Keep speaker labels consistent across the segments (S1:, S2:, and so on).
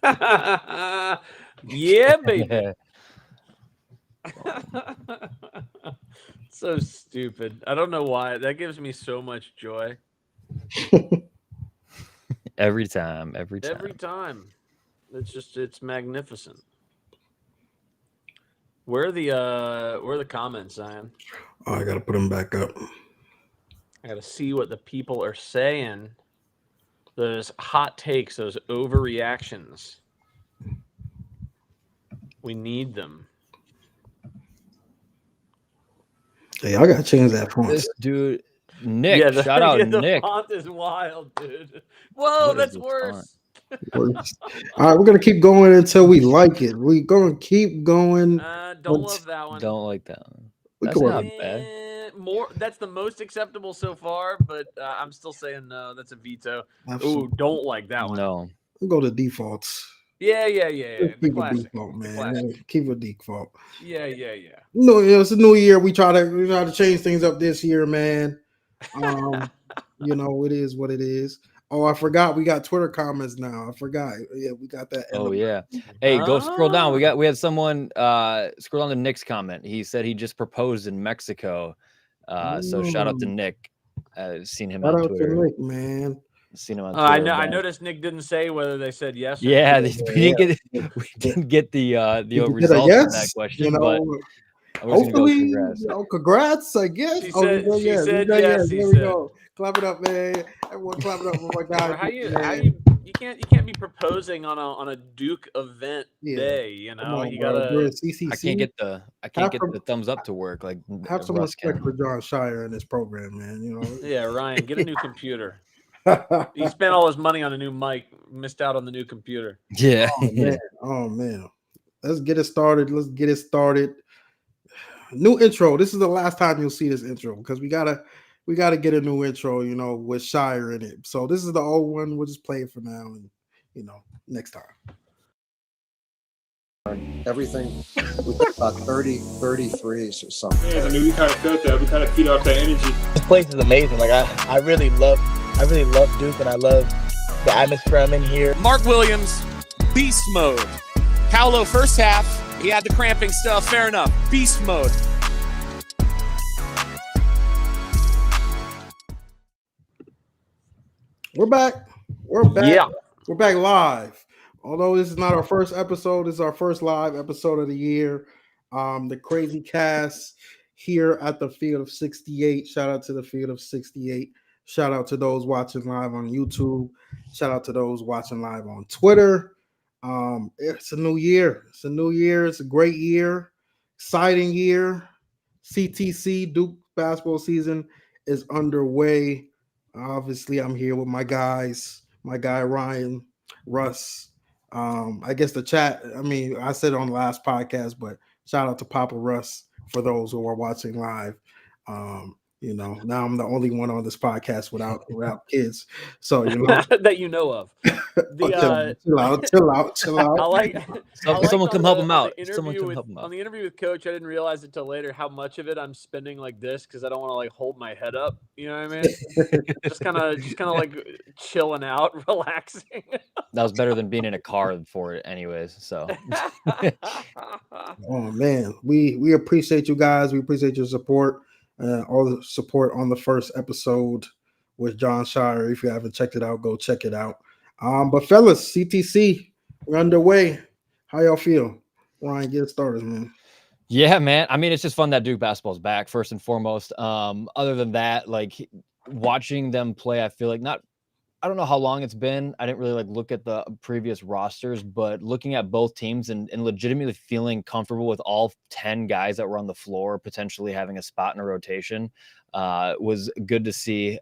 S1: Yeah, baby. So stupid. I don't know why. That gives me so much joy.
S2: Every time.
S1: Every time. It's magnificent. Where are the comments, Zion?
S3: Oh, I gotta put them back up.
S1: I gotta see what the people are saying. Those hot takes, those overreactions. We need them.
S3: Hey, I gotta change that font.
S2: This dude, Nick, shout out
S1: the
S2: Nick.
S1: font is wild, dude. Whoa,
S2: What is
S1: that's
S2: this
S1: worse.
S3: All right, we're gonna keep going until we like it. We're gonna keep going.
S1: Don't love that one.
S2: Don't like that one.
S3: We
S2: That's
S3: can
S2: not
S3: work.
S2: bad.
S1: More. That's the most acceptable so far, but I'm still saying no. That's a veto.
S3: Absolutely.
S1: Ooh, don't like that one.
S2: No.
S3: We'll go to defaults.
S1: Yeah.
S3: Keep
S1: The
S3: a
S1: classic.
S3: default,
S1: The
S3: man.
S1: classic.
S3: Keep a default.
S1: Yeah.
S3: No, it's a new year. We try to change things up this year, man. It is what it is. Oh, I forgot we got Twitter comments now. I forgot. Yeah, we got that.
S2: Oh yeah. Hey, go scroll down. We had someone scroll down to Nick's comment. He said he just proposed in Mexico. So shout out to Nick. Seen him on Twitter.
S3: To Nick, man.
S2: Seen him on Twitter.
S1: I noticed Nick didn't say whether they said yes.
S2: Yeah, we didn't get the results of that question, but
S3: hopefully, congrats. I guess.
S1: She said yes.
S3: There we go. Clap it up, man. Everyone, clap it up for my guy.
S1: How you can't be proposing on a Duke event day. You gotta.
S2: I can't get the thumbs up to work. Like,
S3: have some respect for John Shire in this program, man.
S1: Yeah, Ryan, get a new computer. He spent all his money on a new mic, missed out on the new computer.
S2: Yeah.
S3: Oh man. Let's get it started. New intro. This is the last time you'll see this intro because we gotta get a new intro, with Shire in it. So this is the old one. We'll just play it for now, and next time.
S4: Everything was about 33s or something.
S5: Yeah, we kind of felt that. We kind of feed off that energy.
S6: This place is amazing. Like I really love Duke, and I love the atmosphere I'm in here.
S7: Mark Williams, beast mode. Paolo first half, he had the cramping stuff. Fair enough. Beast mode.
S3: We're back.
S1: Yeah.
S3: We're back live. Although this is not our first episode, this is our first live episode of the year. The Crazy Cast here at the Field of 68. Shout out to the Field of 68. Shout out to those watching live on YouTube. Shout out to those watching live on Twitter. It's a new year. It's a great year. Exciting year. CTC Duke basketball season is underway. Obviously, I'm here with my guys. My guy Ryan, Russ. I guess the chat. I mean, I said it on the last podcast, but shout out to Papa Russ for those who are watching live. Now I'm the only one on this podcast without kids. So
S1: that you know of.
S3: Chill out.
S1: I like
S2: someone come help him out.
S1: On the interview with Coach, I didn't realize it till later how much of it I'm spending like this because I don't want to like hold my head up. You know what I mean? just kind of like chilling out, relaxing.
S2: That was better than being in a car for it, anyways. So.
S3: Oh man, we appreciate you guys. We appreciate your support. All the support on the first episode with John Shire. If you haven't checked it out, go check it out. But fellas, CTC, we're underway. How y'all feel? Ryan, get started, man.
S2: Yeah, man. I mean, it's just fun that Duke basketball is back, first and foremost. Other than that, like watching them play, I feel like I don't know how long it's been. I didn't really like look at the previous rosters, but looking at both teams and legitimately feeling comfortable with all 10 guys that were on the floor, potentially having a spot in a rotation, was good to see.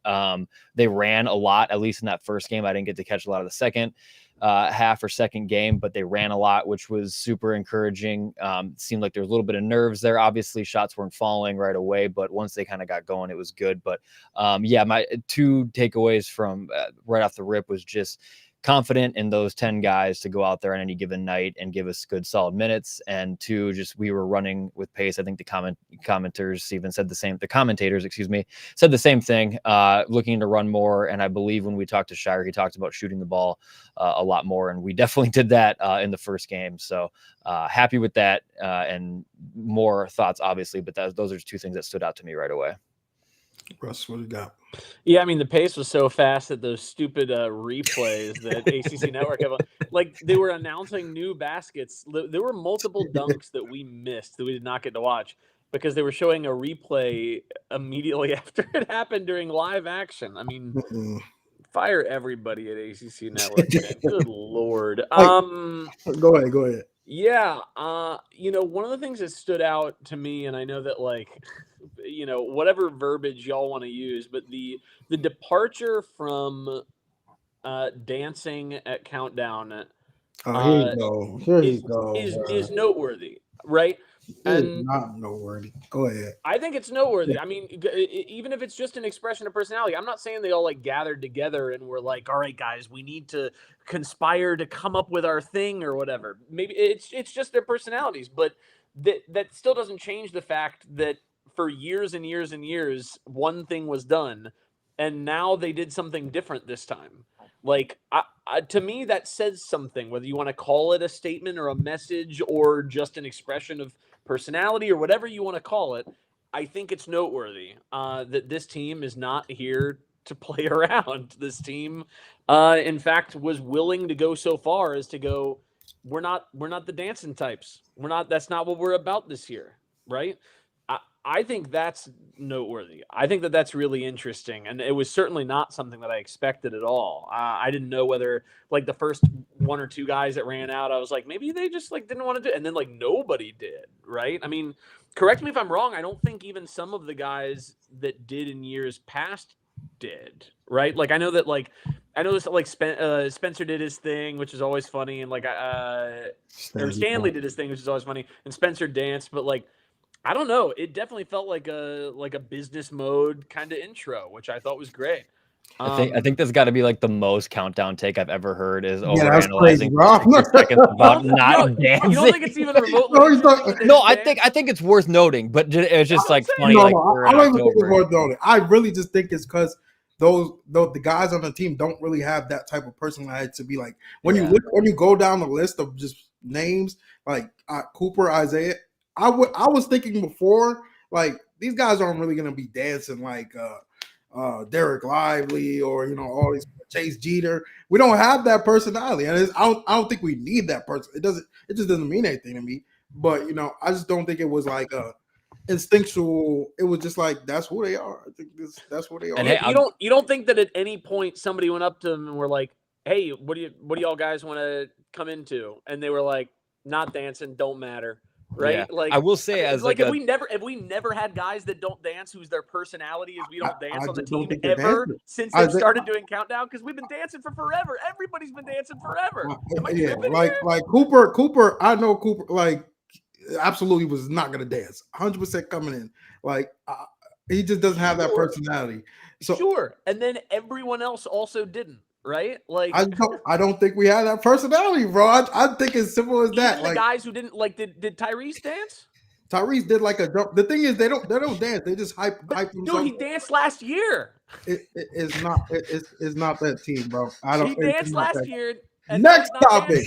S2: They ran a lot, at least in that first game. I didn't get to catch a lot of the second half or second game, but they ran a lot, which was super encouraging. Seemed like there was a little bit of nerves there. Obviously, shots weren't falling right away, but once they kind of got going, it was good. But my two takeaways from right off the rip was just confident in those 10 guys to go out there on any given night and give us good solid minutes. And two, just we were running with pace. I think the commentators even said the same. The commentators, excuse me, said the same thing, looking to run more. And I believe when we talked to Shire, he talked about shooting the ball a lot more. And we definitely did that in the first game. So happy with that, and more thoughts, obviously. But those are just two things that stood out to me right away.
S3: Russ, what do you got?
S1: Yeah, I mean, the pace was so fast that those stupid replays that ACC Network have, like, they were announcing new baskets. There were multiple dunks that we missed that we did not get to watch because they were showing a replay immediately after it happened during live action. I mean, fire everybody at ACC Network, man. Good Lord.
S3: Go ahead.
S1: Yeah, one of the things that stood out to me, and I know that, like, whatever verbiage y'all want to use, but the departure from dancing at Countdown
S3: Here you go.
S1: is noteworthy, right?
S3: It's not noteworthy. Go ahead.
S1: I think it's noteworthy. Yeah. I mean, even if it's just an expression of personality, I'm not saying they all like gathered together and were like, all right, guys, we need to conspire to come up with our thing or whatever. Maybe it's just their personalities, but that still doesn't change the fact that for years and years and years, one thing was done, and now they did something different this time. Like, to me, that says something, whether you want to call it a statement or a message or just an expression of personality or whatever you want to call it. I think it's noteworthy that this team is not here to play around. This team, in fact, was willing to go so far as to go, we're not the dancing types. That's not what we're about this year, right? I think that's noteworthy. I think that that's really interesting, and it was certainly not something that I expected at all. I didn't know whether, like, the first one or two guys that ran out, I was like, maybe they just, like, didn't want to do it, and then, like, nobody did, right? I mean, correct me if I'm wrong. I don't think even some of the guys that did in years past did, right? Like, I know this, like, Spencer did his thing, which is always funny, and, like, Stanley did his thing, which is always funny, and Spencer danced, but, like, I don't know. It definitely felt like a business mode kind of intro, which I thought was great.
S2: I think there's got to be like the most Countdown take I've ever heard is
S3: overanalyzing
S2: 6 seconds about not dancing.
S1: You don't think it's even remotely?
S2: No, I think it's worth noting, but it's just like funny.
S3: I don't even think it's worth noting. I really just think it's because the guys on the team don't really have that type of personality to be like when you go down the list of just names like Cooper, Isaiah. I was thinking before, like, these guys aren't really going to be dancing like Derek Lively or, all these Chase Jeter. We don't have that personality. And I don't think we need that person. It just doesn't mean anything to me. But, I just don't think it was like instinctual. It was just like, that's who they are. I think that's what they are.
S1: And hey, you don't think that at any point somebody went up to them and were like, hey, what do y'all guys want to come into? And they were like, not dancing, don't matter. Right,
S2: yeah.
S1: like
S2: I will say, as like
S1: if we never had guys that don't dance, whose their personality is we don't dance on the team ever since they started doing Countdown, because we've been dancing for forever. Everybody's been dancing forever.
S3: Like Cooper. I know Cooper like absolutely was not gonna dance. 100% coming in. Like he just doesn't have that personality. So
S1: sure, and then everyone else also didn't. Right? Like
S3: I don't think we had that personality, bro. I think it's simple as that.
S1: Like the guys who didn't did Tyrese dance?
S3: Tyrese did like a jump. The thing is they don't dance. They just hype
S1: Dude, he danced last year.
S3: It's not that team, bro.
S1: He danced last year.
S3: Next topic.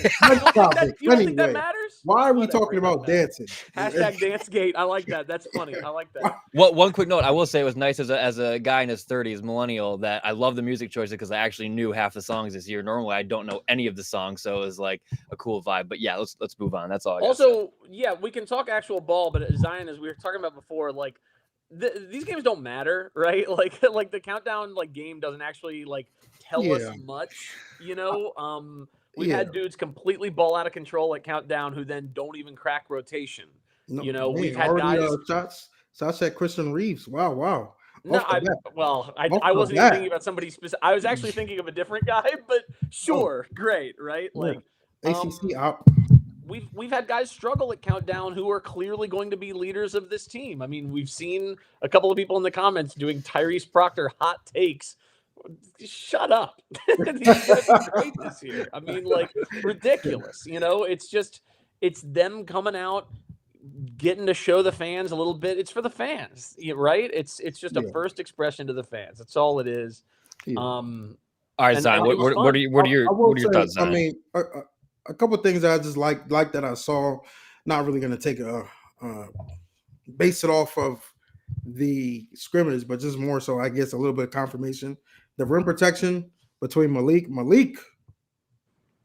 S1: You don't think that matters?
S3: Why are we talking about dancing?
S1: Hashtag DanceGate. I like that. That's funny. I like that.
S2: One quick note. I will say it was nice as a guy in his 30s, millennial, that I love the music choices because I actually knew half the songs this year. Normally, I don't know any of the songs, so it was like a cool vibe. But yeah, let's move on. That's all I got.
S1: Also, yeah, we can talk actual ball, but Zion, as we were talking about before, like these games don't matter, right? Like the Countdown game doesn't actually tell us much, we had dudes completely ball out of control at Countdown who then don't even crack rotation. We've had guys
S3: shots at Christian Reeves. Wow.
S1: No, I wasn't even thinking about somebody specific. I was actually thinking of a different guy, but sure, great, right?
S3: ACC out.
S1: We've had guys struggle at Countdown who are clearly going to be leaders of this team. I mean, we've seen a couple of people in the comments doing Tyrese Proctor hot takes shut up. These guys are great this year. I mean, like, ridiculous. You know, it's them coming out, getting to show the fans a little bit. It's for the fans, right? It's just a first expression to the fans. That's all it is.
S2: All right, Zion. What are your thoughts, Zion?
S3: I mean, a couple of things that I just like that I saw. Not really going to take base it off of the scrimmage, but just more so, I guess, a little bit of confirmation. The rim protection between Malik.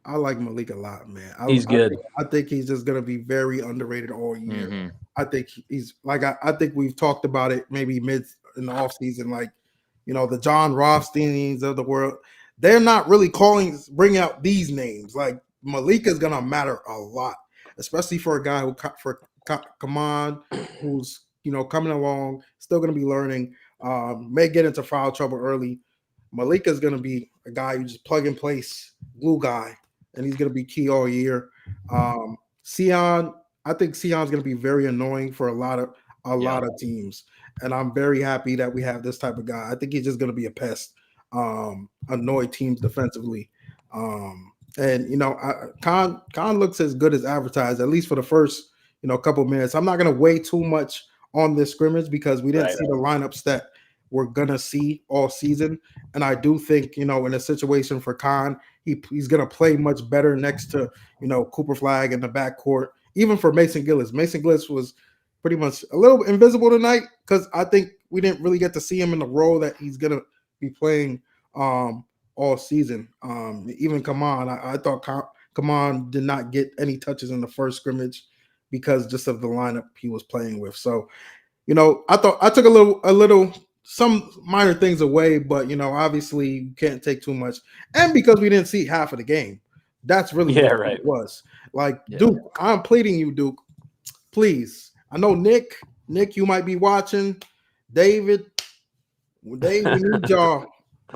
S3: I like Malik a lot, man.
S1: He's good.
S3: I think he's just going to be very underrated all year.
S2: Mm-hmm.
S3: I think he's like, I think we've talked about it maybe mid in the offseason, like, you know, the John Rothsteins of the world. They're not really bring out these names. Like, Malik is going to matter a lot, especially for a guy for Khaman, who's, you know, coming along, still going to be learning, may get into foul trouble early. Malik is going to be a guy who just plug and place, glue guy, and he's going to be key all year. Sion, I think Sion's going to be very annoying for a lot of teams, and I'm very happy that we have this type of guy. I think he's just going to be a pest, annoy teams defensively. And, you know, Khan looks as good as advertised, at least for the first, you know, couple minutes. I'm not going to weigh too much on this scrimmage because we didn't see the lineups that we're going to see all season. And I do think, you know, in a situation for Khan, he's going to play much better next to, you know, Cooper Flagg in the backcourt. Even for Mason Gillis. Mason Gillis was pretty much a little invisible tonight because I think we didn't really get to see him in the role that he's going to be playing all season. Even Khaman, I thought Khaman did not get any touches in the first scrimmage because just of the lineup he was playing with. So, you know, I thought I took some minor things away, but, you know, obviously you can't take too much. And because we didn't see half of the game, that's really what it was. Like, Duke, I'm pleading you, Duke, please. I know Nick, you might be watching. David, we need y'all.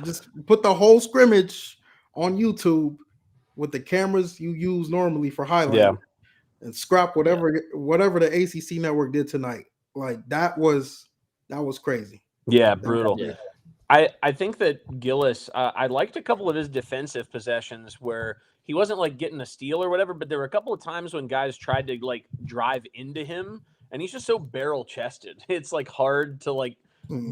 S3: Just put the whole scrimmage on YouTube with the cameras you use normally for highlights, and scrap whatever the ACC network did tonight. Like, that was crazy.
S1: Yeah, brutal. Yeah. I think that Gillis, I liked a couple of his defensive possessions where he wasn't like getting a steal or whatever, but there were a couple of times when guys tried to like drive into him, and he's just so barrel chested. It's like hard to like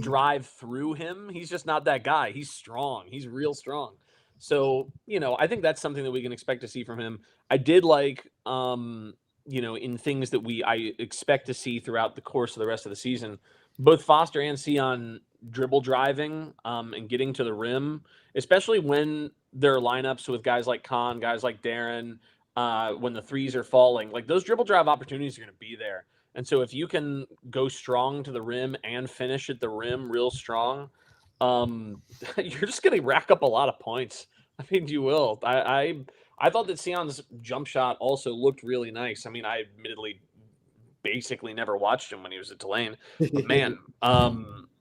S1: drive through him. He's just not that guy. He's strong. He's real strong. So, you know, I think that's something that we can expect to see from him. I did like, you know, in things that I expect to see throughout the course of the rest of the season, both Foster and Sion dribble driving and getting to the rim, especially when there are lineups with guys like Khan, guys like Darren, when the threes are falling. Like, those dribble drive opportunities are going to be there. And so if you can go strong to the rim and finish at the rim real strong, you're just going to rack up a lot of points. I mean, you will. I thought that Sion's jump shot also looked really nice. I mean, I admittedly basically never watched him when he was at Tulane. But man,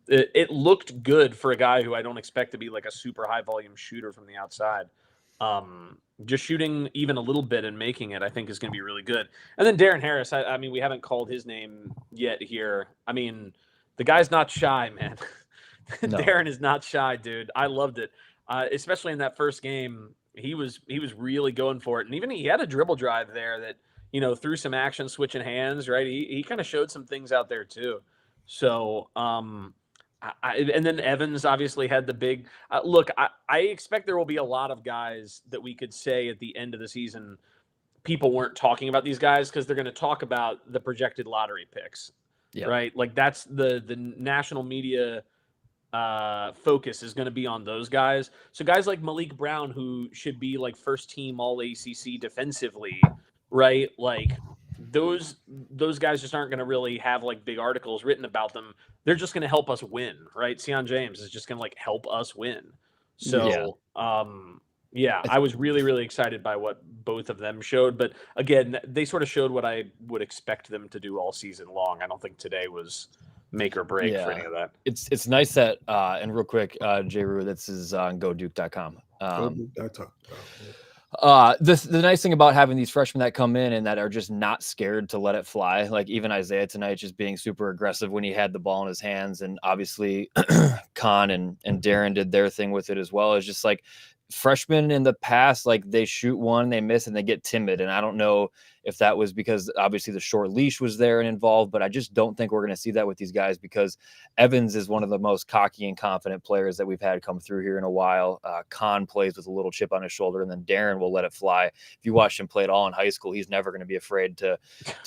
S1: it looked good for a guy who I don't expect to be like a super high volume shooter from the outside. Just shooting even a little bit and making it, I think, is going to be really good. And then Darren Harris, I mean, we haven't called his name yet here. I mean, the guy's not shy, man. No. Darren is not shy, dude. I loved it, especially in that first game. He was really going for it, and even he had a dribble drive there that, you know, through some action, switching hands, right? He kind of showed some things out there too. So, and then Evans obviously had the big look. I expect there will be a lot of guys that we could say at the end of the season, people weren't talking about these guys because they're going to talk about the projected lottery picks, right? Like, that's the national media focus is going to be on those guys. So guys like Malik Brown, who should be like first team all ACC defensively, right? Like, those guys just aren't going to really have like big articles written about them. They're just going to help us win, right? Sion James is just going to like help us win. So, I was really, really excited by what both of them showed. But again, they sort of showed what I would expect them to do all season long. I don't think today was make or break for any of that.
S2: It's nice that, and real quick, J. Rue, this is on GoDuke.com. The nice thing about having these freshmen that come in and that are just not scared to let it fly, like even Isaiah tonight just being super aggressive when he had the ball in his hands, and obviously Khan and Darren did their thing with it as well. It's just like freshmen in the past, like they shoot one, they miss, and they get timid. And I don't know if that was because obviously the short leash was there and involved, but I just don't think we're going to see that with these guys because Evans is one of the most cocky and confident players that we've had come through here in a while. Khan plays with a little chip on his shoulder, and then Darren will let it fly. If you watched him play at all in high school, he's never going to be afraid to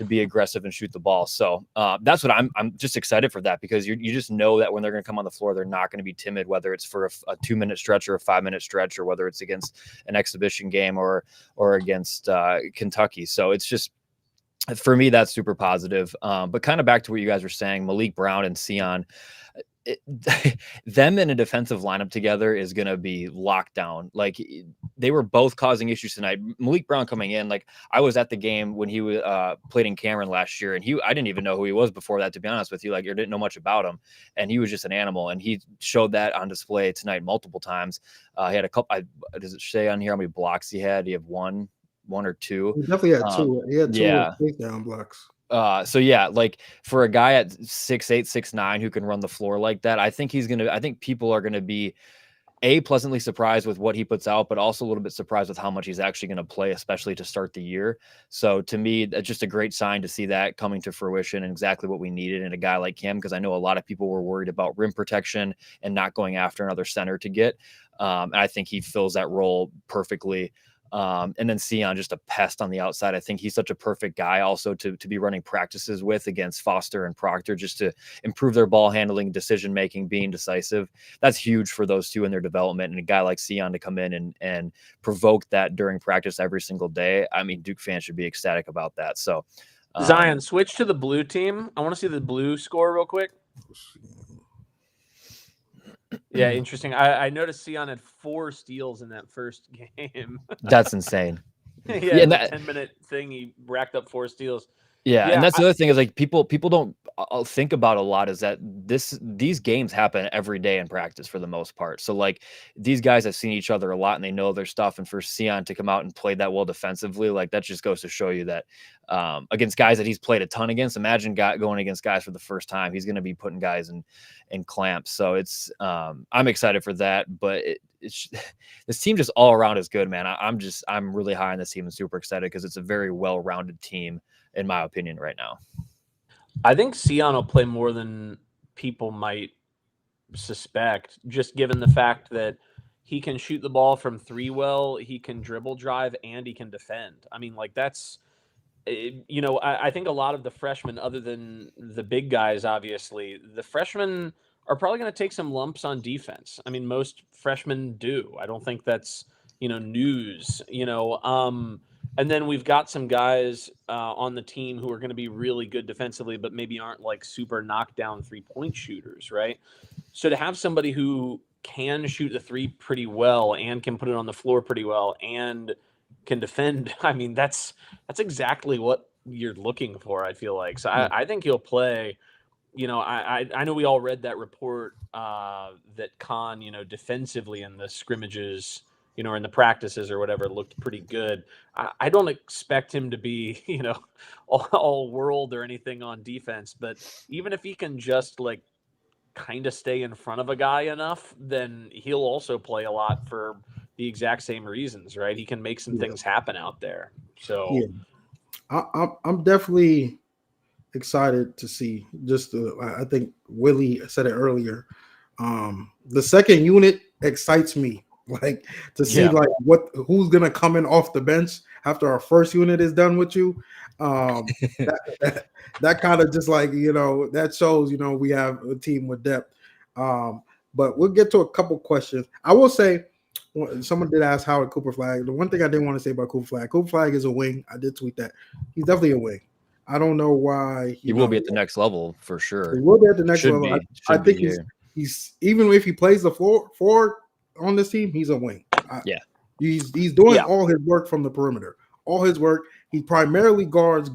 S2: be aggressive and shoot the ball. So that's what I'm just excited for that, because you just know that when they're going to come on the floor, they're not going to be timid, whether it's for a 2-minute stretch or a 5-minute stretch, or whether it's against an exhibition game or against Kentucky. So it's just, for me, that's super positive. But kind of back to what you guys were saying, Malik Brown and Sion, them in a defensive lineup together is going to be locked down. Like, they were both causing issues tonight. Malik Brown coming in, like, I was at the game when he played in Cameron last year, and I didn't even know who he was before that, to be honest with you. Like, I didn't know much about him, and he was just an animal, and he showed that on display tonight multiple times. He had a couple. Does it say on here how many blocks he had? He had one or two.
S3: He definitely had two. He had two takedown blocks.
S2: So yeah, like for a guy at 6'8", 6'9", who can run the floor like that, I think people are gonna be pleasantly surprised with what he puts out, but also a little bit surprised with how much he's actually going to play, especially to start the year. So to me, that's just a great sign to see that coming to fruition and exactly what we needed in a guy like him, because I know a lot of people were worried about rim protection and not going after another center to get. And I think he fills that role perfectly. And then Sion, just a pest on the outside. I think he's such a perfect guy also to be running practices with against Foster and Proctor, just to improve their ball handling, decision making, being decisive. That's huge for those two in their development. And a guy like Sion to come in and provoke that during practice every single day, I mean, Duke fans should be ecstatic about that. So
S1: Zion, switch to the blue team. I want to see the blue score real quick. Yeah, interesting. I noticed Sion had 4 steals in that first game.
S2: That's insane.
S1: Yeah, that 10-minute thing, he racked up 4 steals.
S2: Yeah, and that's the other thing is, like, people don't think about a lot, is that these games happen every day in practice for the most part. So like, these guys have seen each other a lot and they know their stuff. And for Sion to come out and play that well defensively, like, that just goes to show you that against guys that he's played a ton against, imagine going against guys for the first time, he's going to be putting guys in clamps. So it's I'm excited for that, but it's this team just all around is good, man. I'm really high on this team and super excited because it's a very well-rounded team, in my opinion, right now.
S1: I think Sion will play more than people might suspect, just given the fact that he can shoot the ball from 3 well, he can dribble drive, and he can defend. I mean, like, that's, you know, I think a lot of the freshmen, other than the big guys, obviously, the freshmen are probably going to take some lumps on defense. I mean, most freshmen do. I don't think that's, news, and then we've got some guys on the team who are going to be really good defensively, but maybe aren't like super knockdown 3-point shooters, right? So to have somebody who can shoot the 3 pretty well and can put it on the floor pretty well and can defend, I mean, that's exactly what you're looking for, I feel like. So I think he'll play. I know we all read that report that Khan, defensively in the scrimmages, or in the practices or whatever, looked pretty good. I don't expect him to be, all world or anything on defense, but even if he can just like kind of stay in front of a guy enough, then he'll also play a lot for the exact same reasons, right? He can make some things happen out there. So
S3: I'm definitely excited to see. I think Willie said it earlier. The second unit excites me. Like, to see like who's gonna come in off the bench after our first unit is done with you. That kind of just like, that shows, we have a team with depth. But we'll get to a couple questions. I will say, someone did ask Howard Cooper Flagg. The one thing I didn't want to say about Cooper Flagg is a wing. I did tweet that. He's definitely a wing. I don't know why
S2: he will be at the next level for sure.
S3: He will be at the next level. I think he's even if he plays the forward on this team, he's a wing. He's doing all his work from the perimeter. All his work. He primarily guards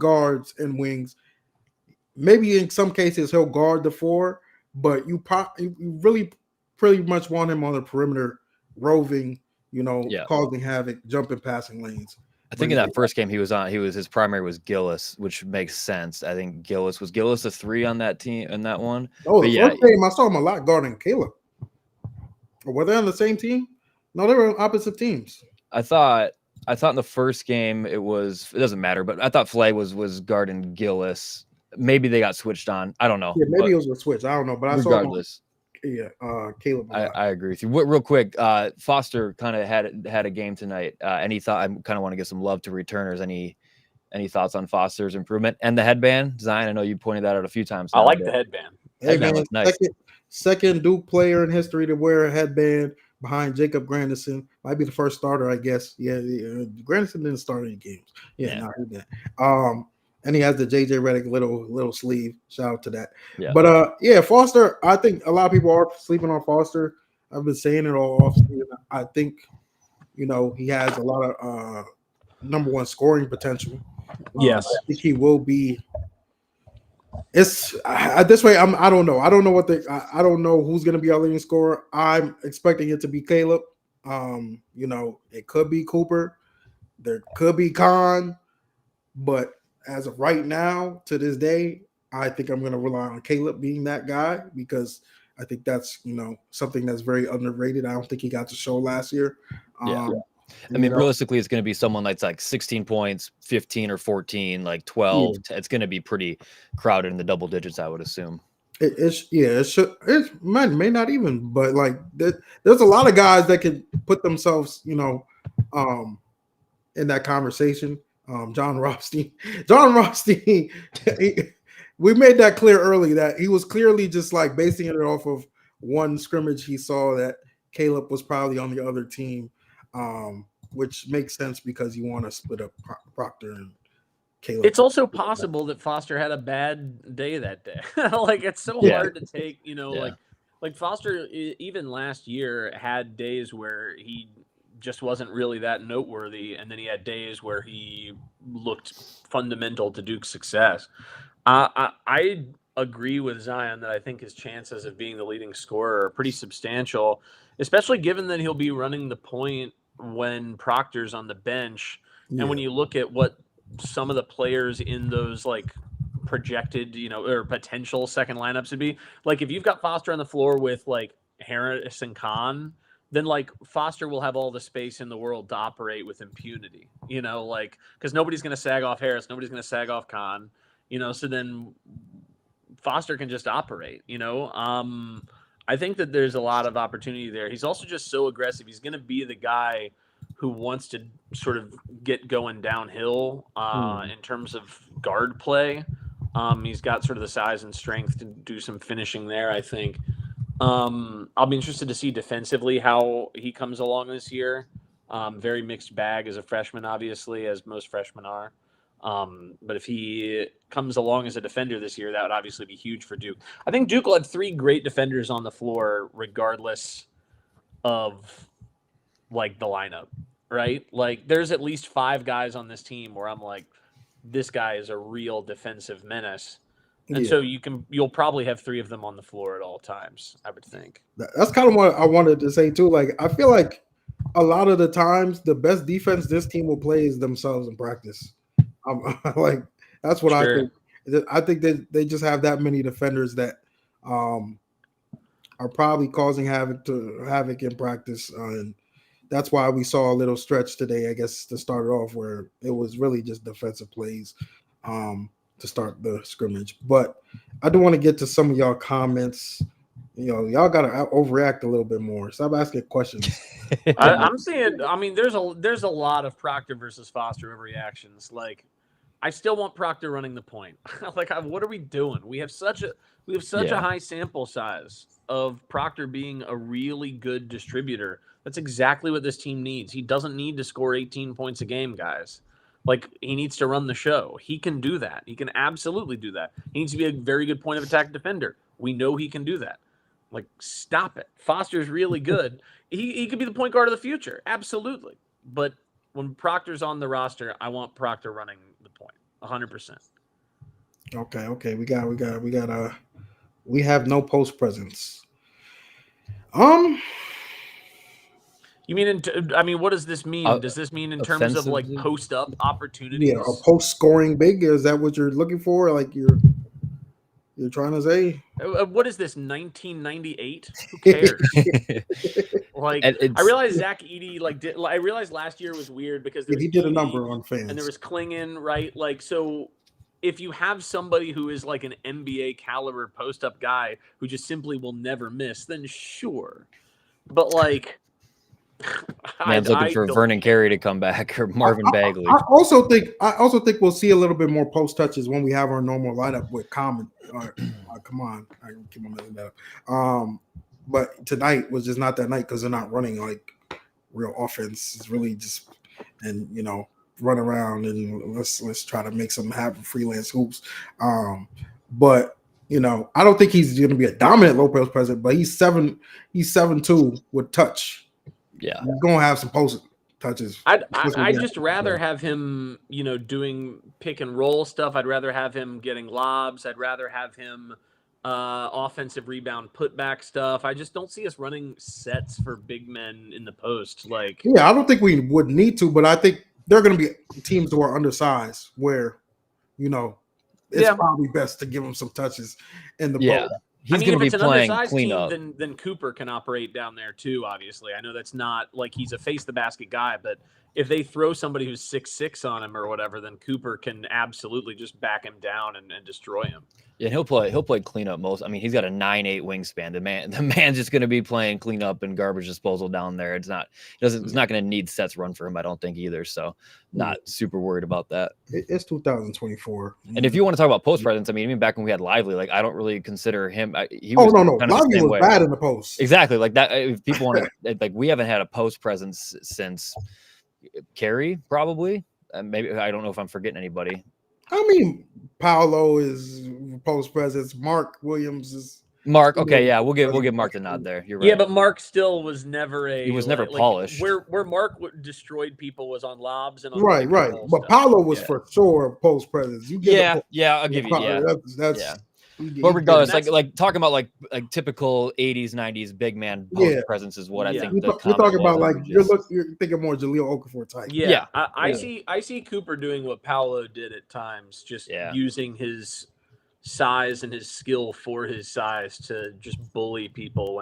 S3: and wings. Maybe in some cases he'll guard the 4, but you really pretty much want him on the perimeter, roving, causing havoc, jumping passing lanes.
S2: I think in that first game his primary was Gillis, which makes sense. I think was Gillis a 3 on that team in that one.
S3: Oh, the first game I saw him a lot guarding Caleb. Or were they on the same team? No, they were on opposite teams.
S2: I thought in the first game it doesn't matter, but I thought Flagg was guarding Gillis. Maybe they got switched on. I don't know.
S3: Yeah, maybe it was a switch. I don't know, but I
S2: regardless.
S3: saw Caleb.
S2: I agree with you. Real quick, Foster kind of had a game tonight. Any thought? I kind of want to give some love to returners. Any thoughts on Foster's improvement and the headband Zion? I know you pointed that out a few times.
S1: I like the headband.
S3: Hey, man,
S2: looks nice.
S3: Second Duke player in history to wear a headband behind Jacob Grandison. Might be the first starter, I guess. Yeah, Grandison didn't start any games. Yeah. No, he didn't. And he has the JJ Redick little sleeve. Shout out to that.
S2: Yeah.
S3: But Foster, I think a lot of people are sleeping on Foster. I've been saying it all offseason. I think, he has a lot of number one scoring potential.
S1: Yes.
S3: I think he will be. It's this way. I don't know. I don't know who's going to be our leading scorer. I'm expecting it to be Caleb. It could be Cooper. There could be Khan, but as of right now, to this day, I think I'm going to rely on Caleb being that guy because I think that's something that's very underrated. I don't think he got to show last year.
S2: I mean, realistically, it's going to be someone that's like 16 points, 15 or 14, like 12. Yeah. It's going to be pretty crowded in the double digits, I would assume.
S3: It should. It may not even, but like there's a lot of guys that can put themselves, in that conversation. John Rothstein, we made that clear early that he was clearly just like basing it off of one scrimmage he saw that Caleb was probably on the other team. Which makes sense because you want to split up Proctor and Caleb.
S1: It's also possible that Foster had a bad day that day. Like it's so hard to take, like Foster even last year had days where he just wasn't really that noteworthy, and then he had days where he looked fundamental to Duke's success. I agree with Zion that I think his chances of being the leading scorer are pretty substantial, especially given that he'll be running the point when Proctor's on the bench. And when you look at what some of the players in those like projected, or potential second lineups would be, like if you've got Foster on the floor with like Harris and Khan, then like Foster will have all the space in the world to operate with impunity, because nobody's going to sag off Harris, nobody's going to sag off Khan, so then Foster can just operate, I think that there's a lot of opportunity there. He's also just so aggressive. He's going to be the guy who wants to sort of get going downhill in terms of guard play. He's got sort of the size and strength to do some finishing there, I think. I'll be interested to see defensively how he comes along this year. Very mixed bag as a freshman, obviously, as most freshmen are. But if he comes along as a defender this year, that would obviously be huge for Duke. I think Duke will have three great defenders on the floor, regardless of like the lineup, right? Like there's at least 5 guys on this team where I'm like, this guy is a real defensive menace. And so you'll probably have 3 of them on the floor at all times, I would think.
S3: That's kind of what I wanted to say too. Like I feel like a lot of the times the best defense this team will play is themselves in practice. Like that's what I think. I think that they just have that many defenders that are probably causing havoc in practice, and that's why we saw a little stretch today, I guess, to start it off where it was really just defensive plays to start the scrimmage. But I do want to get to some of y'all comments. Y'all got to overreact a little bit more. Stop asking questions.
S1: I'm seeing. I mean, there's a lot of Proctor versus Foster overreactions. Like, I still want Proctor running the point. Like, what are we doing? We have such a high sample size of Proctor being a really good distributor. That's exactly what this team needs. He doesn't need to score 18 points a game, guys. Like, he needs to run the show. He can do that. He can absolutely do that. He needs to be a very good point of attack defender. We know he can do that. Like, stop it. Foster's really good. He could be the point guard of the future. Absolutely. But when Proctor's on the roster, I want Proctor running the point 100%.
S3: Okay. We have no post presence.
S1: You mean, what does this mean? Does this mean in terms of like post up opportunities?
S3: Yeah, a post scoring big. Is that what you're looking for? Like you're. You're trying to say?
S1: What is this, 1998? Who cares? Like, I realized Zach Edey I realized last year was weird because there was
S3: he did a
S1: Edey
S3: number on fans,
S1: and there was Klingon, right? Like, so if you have somebody who is like an NBA caliber post up guy who just simply will never miss, then sure. But like,
S2: man's looking for Vernon Carey to come back or Marvin Bagley.
S3: I also think we'll see a little bit more post touches when we have our normal lineup with Khaman. Come on, I keep on messing that up. But tonight was just not that night because they're not running like real offense. It's really just run around and let's try to make some happen freelance hoops. But I don't think he's going to be a dominant low post presence. But he's 7'2" with touch.
S2: Yeah,
S3: he's gonna have some post touches.
S1: I'd just rather have him, doing pick and roll stuff. I'd rather have him getting lobs. I'd rather have him offensive rebound putback stuff. I just don't see us running sets for big men in the post. Like,
S3: I don't think we would need to, but I think there are going to be teams who are undersized where, it's probably best to give them some touches in the post.
S2: He's going to be playing
S1: cleanup. Then Cooper can operate down there too. Obviously, I know that's not like he's a face the basket guy, but if they throw somebody who's 6'6" on him or whatever, then Cooper can absolutely just back him down and destroy him.
S2: Yeah, he'll play cleanup most. I mean, he's got a 9'8" wingspan. The man's just going to be playing cleanup and garbage disposal down there. It's not going to need sets run for him, I don't think either. So, not super worried about that.
S3: It's 2024.
S2: And if you want to talk about post presence, I mean, even back when we had Lively, like I don't really consider him.
S3: No, Lively was bad in the post.
S2: Exactly, like that. If people want to, like, we haven't had a post presence since Carey, probably. Maybe I don't know if I'm forgetting anybody.
S3: I mean, Paolo is post presence. Mark Williams is
S2: Mark. Okay, yeah, we'll give Mark the nod there. You're right.
S1: Yeah, but Mark still was never
S2: never polished.
S1: Where Mark destroyed people was on lobs and on
S3: right. But stuff. Paolo was for sure post presence.
S2: I'll give you. Yeah,
S3: that's.
S2: But regardless, like talking about like typical 80s, 90s big man post presence is what I think.
S3: You're talking about like you're thinking more Jahlil Okafor type.
S1: Yeah. I see Cooper doing what Paolo did at times, just using his size and his skill for his size to just bully people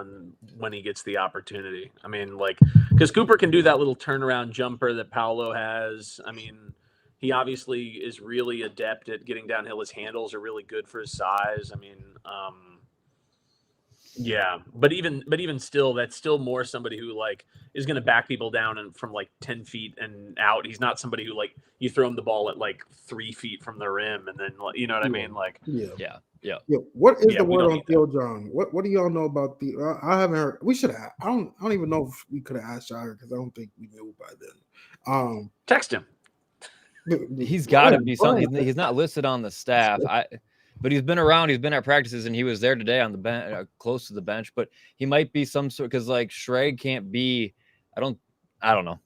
S1: when he gets the opportunity. I mean, like, because Cooper can do that little turnaround jumper that Paolo has. I mean, he obviously is really adept at getting downhill. His handles are really good for his size. I mean, but even still, that's still more somebody who like is going to back people down and from like 10 feet and out. He's not somebody who like you throw him the ball at like 3 feet from the rim and then you know what I mean? Like,
S3: yeah. What is the word on Theo John? What do y'all know about the? I haven't heard. We should have. I don't even know if we could have asked Shire because I don't think we knew by then.
S1: Text him.
S2: He's got to be something. He's not listed on the staff. But he's been around. He's been at practices, and he was there today on the bench, close to the bench. But he might be some sort because like Schrag can't be. I don't know.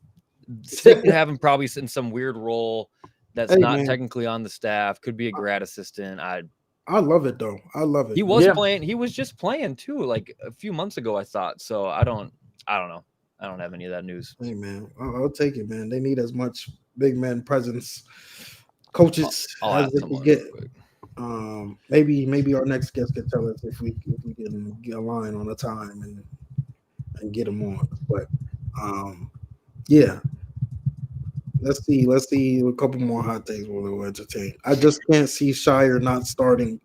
S2: Stick to have him probably in some weird role that's not technically on the staff. Could be a grad assistant. I
S3: love it though. I love it.
S2: He was playing. He was just playing too, like a few months ago. I thought so. I don't know. I don't have any of that news.
S3: Hey man, I'll take it, man. They need as much big man presence, coaches as they can get. Maybe our next guest can tell us if we can get a line on a time and get them on. But let's see a couple more hot takes we'll entertain. I just can't see Shire not starting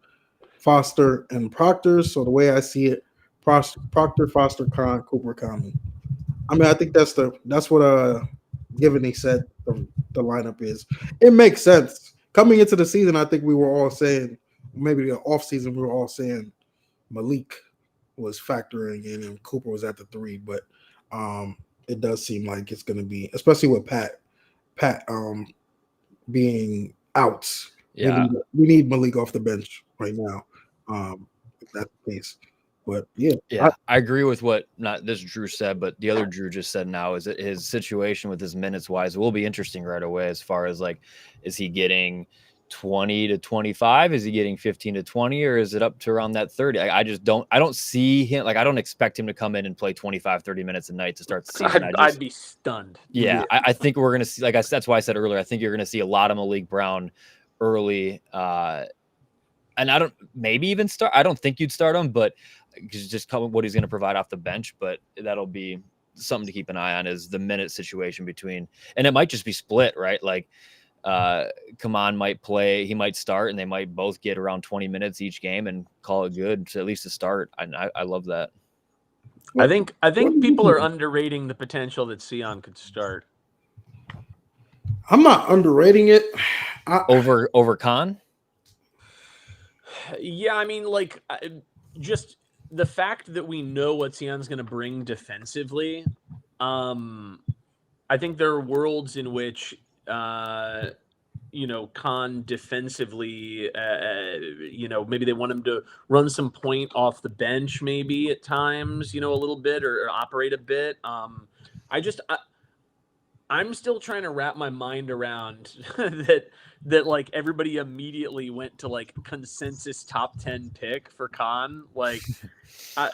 S3: Foster and Proctor. So the way I see it, Proctor, Foster, Cooper, Khaman. I mean, I think that's what Givney said the lineup is. It makes sense. Coming into the season, I think we were all saying, maybe the offseason, we were all saying Malik was factoring in and Cooper was at the 3, but it does seem like it's going to be, especially with Pat being out.
S2: Yeah.
S3: We need Malik off the bench right now. If that's the case. But
S2: I agree with what not this Drew said, but the other Drew just said now is that his situation with his minutes wise will be interesting right away. As far as like, is he getting 20 to 25? Is he getting 15 to 20, or is it up to around that 30? I don't see him. Like, I don't expect him to come in and play 25, 30 minutes a night to start the season.
S1: I'd be stunned.
S2: Yeah. I think we're going to see, that's why I said earlier, I think you're going to see a lot of Malik Brown early, and I don't maybe even start. I don't think you'd start him, but just what he's going to provide off the bench. But that'll be something to keep an eye on, is the minute situation between, and it might just be split, right? Like Khaman might play, he might start, and they might both get around 20 minutes each game and call it good, to at least to start. I love that.
S1: I think people are underrating the potential that Sion could start.
S3: I'm not underrating it.
S2: Over Khan?
S1: Yeah, I mean, like, just the fact that we know what Sion's going to bring defensively. I think there are worlds in which, Khan defensively, maybe they want him to run some point off the bench, maybe at times, a little bit, or operate a bit. I'm still trying to wrap my mind around that like everybody immediately went to like consensus top 10 pick for Khan. Like,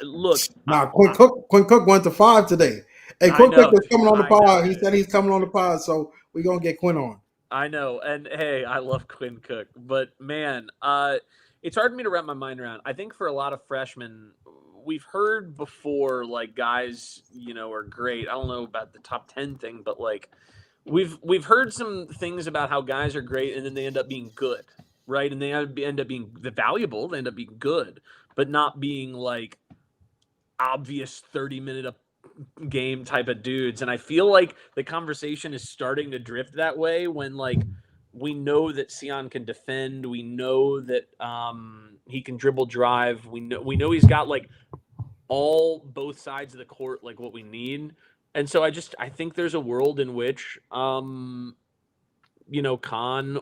S1: look,
S3: Quinn Cook went to 5 today. Hey, Quinn Cook is coming on the pod. He said he's coming on the pod, so we're gonna get Quinn on.
S1: I know, and hey, I love Quinn Cook, but man, it's hard for me to wrap my mind around. I think for a lot of freshmen, we've heard before, like, guys, are great. I don't know about the top 10 thing, but like we've heard some things about how guys are great and then they end up being good, right? And they end up being valuable. They end up being good, but not being like obvious 30-minute a game type of dudes. And I feel like the conversation is starting to drift that way when, like, we know that Sion can defend. We know that he can dribble, drive. We know he's got like both sides of the court, like what we need. And so I think there's a world in which, Khan,